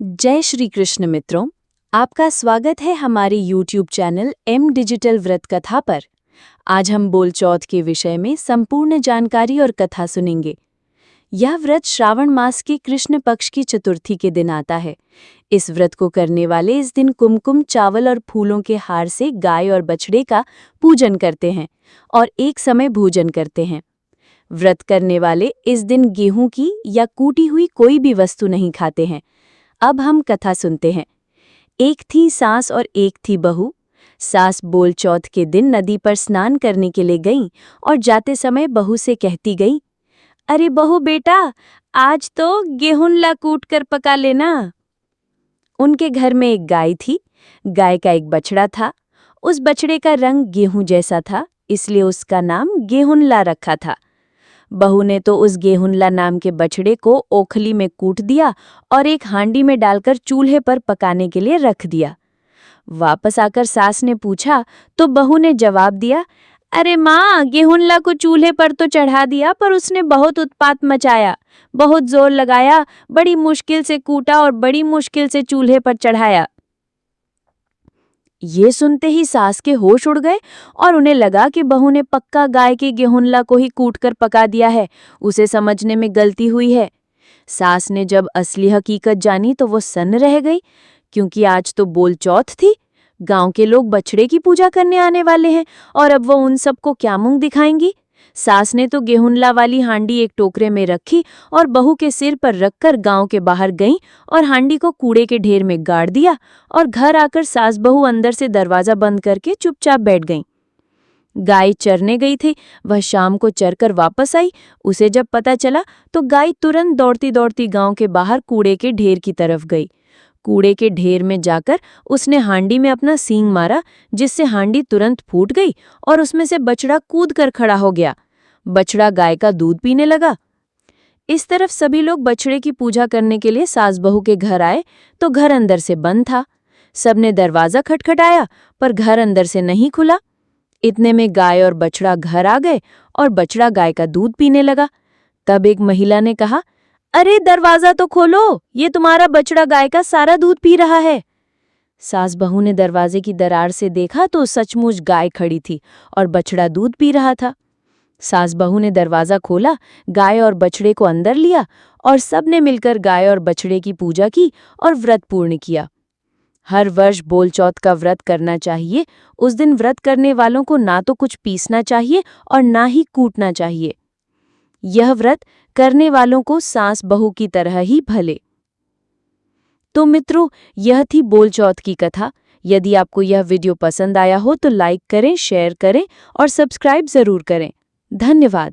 जय श्री कृष्ण मित्रों, आपका स्वागत है हमारे YouTube चैनल एम डिजिटल व्रत कथा पर। आज हम बोल चौथ के विषय में संपूर्ण जानकारी और कथा सुनेंगे। यह व्रत श्रावण मास के कृष्ण पक्ष की चतुर्थी के दिन आता है। इस व्रत को करने वाले इस दिन कुमकुम, चावल और फूलों के हार से गाय और बछड़े का पूजन करते हैं और एक समय भोजन करते हैं। व्रत करने वाले इस दिन गेहूं की या कूटी हुई कोई भी वस्तु नहीं खाते हैं। अब हम कथा सुनते हैं। एक थी सास और एक थी बहू। सास बोल चौथ के दिन नदी पर स्नान करने के लिए गईं और जाते समय बहू से कहती गई, अरे बहू बेटा, आज तो गेहूं कूट कर पका लेना। उनके घर में एक गाय थी। गाय का एक बछड़ा था। उस बछड़े का रंग गेहूं जैसा था, इसलिए उसका नाम गेहूंला रखा था। बहू ने तो उस गेहूंला नाम के बछड़े को ओखली में कूट दिया और एक हांडी में डालकर चूल्हे पर पकाने के लिए रख दिया। वापस आकर सास ने पूछा तो बहू ने जवाब दिया, अरे माँ, गेहूंला को चूल्हे पर तो चढ़ा दिया, पर उसने बहुत उत्पात मचाया, बहुत जोर लगाया, बड़ी मुश्किल से कूटा और बड़ी मुश्किल से चूल्हे पर चढ़ाया। ये सुनते ही सास के होश उड़ गए और उन्हें लगा कि बहू ने पक्का गाय के गेहूंला को ही कूटकर पका दिया है, उसे समझने में गलती हुई है। सास ने जब असली हकीकत जानी तो वो सन्न रह गई, क्योंकि आज तो बोल चौथ थी। गांव के लोग बछड़े की पूजा करने आने वाले हैं और अब वो उन सबको क्या मुंह दिखाएंगी। सास ने तो गेहूंला वाली हांडी एक टोकरे में रखी और बहू के सिर पर रखकर गांव के बाहर गईं और हांडी को कूड़े के ढेर में गाड़ दिया और घर आकर सास बहू अंदर से दरवाजा बंद करके चुपचाप बैठ गईं। गाय चरने गई थी, वह शाम को चरकर वापस आई। उसे जब पता चला तो गाय तुरंत दौड़ती दौड़ती गांव के बाहर कूड़े के ढेर की तरफ गई। कूड़े के ढेर में जाकर उसने हांडी में अपना सींग मारा, जिससे हांडी तुरंत फूट गई और उसमें से बछड़ा कूद कर खड़ा हो गया। बछड़ा गाय का दूध पीने लगा। इस तरफ सभी लोग बछड़े की पूजा करने के लिए सास बहू के घर आए तो घर अंदर से बंद था। सबने दरवाजा खटखटाया पर घर अंदर से नहीं खुला। इतने में गाय और बछड़ा घर आ गए और बछड़ा गाय का दूध पीने लगा। तब एक महिला ने कहा, अरे दरवाजा तो खोलो, ये तुम्हारा बछड़ा गाय का सारा दूध पी रहा है। सास बहू ने दरवाजे की दरार से देखा तो सचमुच गाय खड़ी थी और बछड़ा दूध पी रहा था। सास बहू ने दरवाजा खोला, गाय और बछड़े को अंदर लिया और सबने मिलकर गाय और बछड़े की पूजा की और व्रत पूर्ण किया। हर वर्ष बोल चौथ का व्रत करना चाहिए। उस दिन व्रत करने वालों को ना तो कुछ पीसना चाहिए और ना ही कूटना चाहिए। यह व्रत करने वालों को सास बहू की तरह ही भले। तो मित्रों, यह थी बोल चौथ की कथा। यदि आपको यह वीडियो पसंद आया हो तो लाइक करें, शेयर करें और सब्सक्राइब जरूर करें। धन्यवाद।